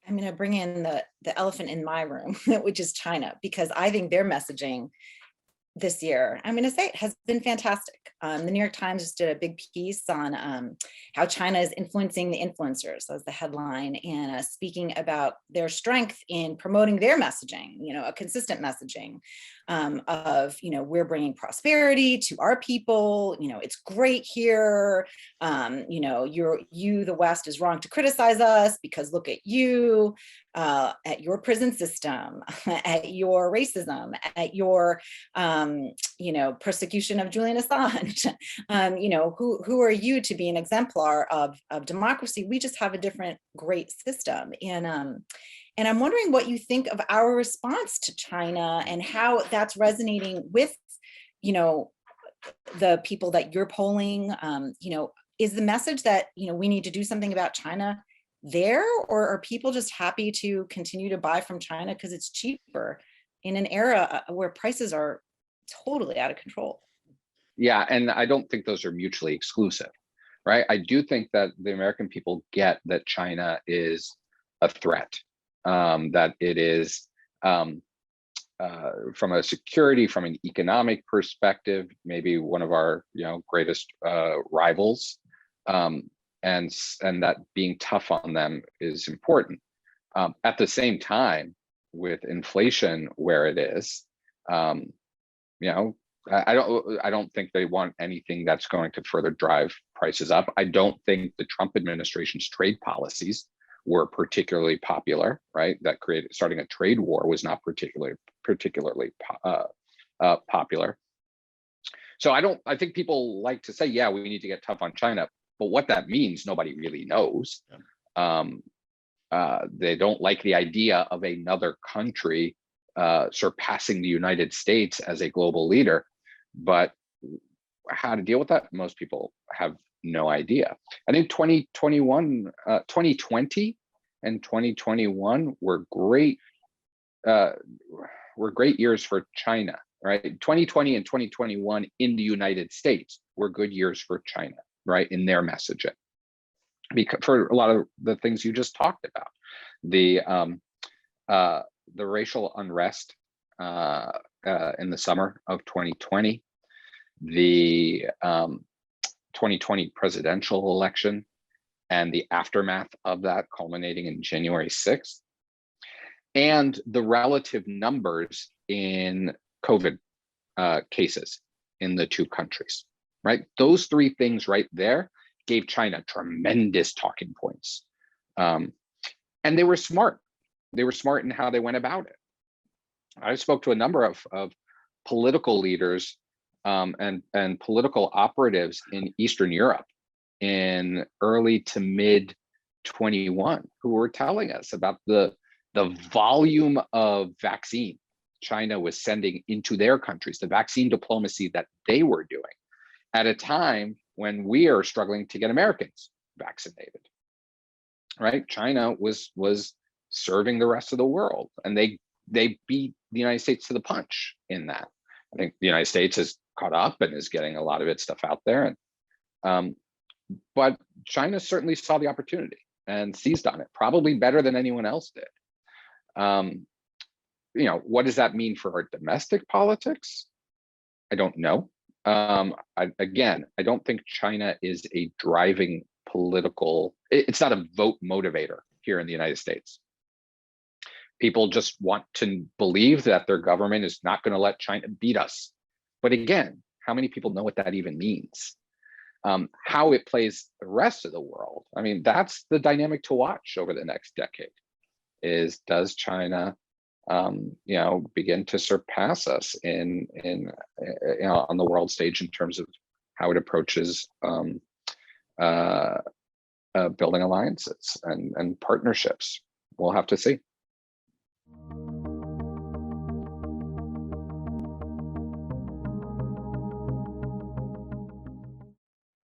I'm going to bring in the elephant in my room, which is China, because I think their messaging this year, I'm going to say, it has been fantastic. The New York Times just did a big piece on how China is influencing the influencers, as the headline, and speaking about their strength in promoting their messaging, a consistent messaging of, we're bringing prosperity to our people, it's great here, the West is wrong to criticize us because look at you, at your prison system, at your racism, at your persecution of Julian Assange. Who are you to be an exemplar of democracy? We just have a different great system. And I'm wondering what you think of our response to China and how that's resonating with, the people that you're polling. Is the message that, we need to do something about China there, or are people just happy to continue to buy from China because it's cheaper in an era where prices are totally out of control? Yeah, and I don't think those are mutually exclusive, right? I do think that the American people get that China is a threat, that it is from a security, from an economic perspective, maybe one of our greatest rivals, and that being tough on them is important. At the same time, with inflation where it is, I don't think they want anything that's going to further drive prices up. I don't think the Trump administration's trade policies were particularly popular, right? That starting a trade war was not particularly popular. So I think people like to say, yeah, we need to get tough on China, but what that means, nobody really knows. They don't like the idea of another country surpassing the United States as a global leader, but how to deal with that, most people have no idea. I think 2020 and 2021 were great years for China, right? 2020 and 2021 in the United States were good years for China, right, in their messaging, because for a lot of the things you just talked about, the racial unrest in the summer of 2020, the 2020 presidential election, and the aftermath of that culminating in January 6th, and the relative numbers in COVID cases in the two countries, right? Those three things right there gave China tremendous talking points. And they were smart. They were smart in how they went about it. I spoke to a number of political leaders and political operatives in Eastern Europe in early to mid 21 who were telling us about the volume of vaccine China was sending into their countries, the vaccine diplomacy that they were doing at a time when we are struggling to get Americans vaccinated, right? China was serving the rest of the world, and they beat the United States to the punch in that. I think the United States has caught up and is getting a lot of its stuff out there, and but China certainly saw the opportunity and seized on it, probably better than anyone else did. What does that mean for our domestic politics? I don't know. I don't think China is a driving political, it's not a vote motivator here in the United States. People just want to believe that their government is not going to let China beat us. But again, how many people know what that even means? How it plays the rest of the world, I mean, that's the dynamic to watch over the next decade. Is does China begin to surpass us in on the world stage in terms of how it approaches building alliances and partnerships? We'll have to see.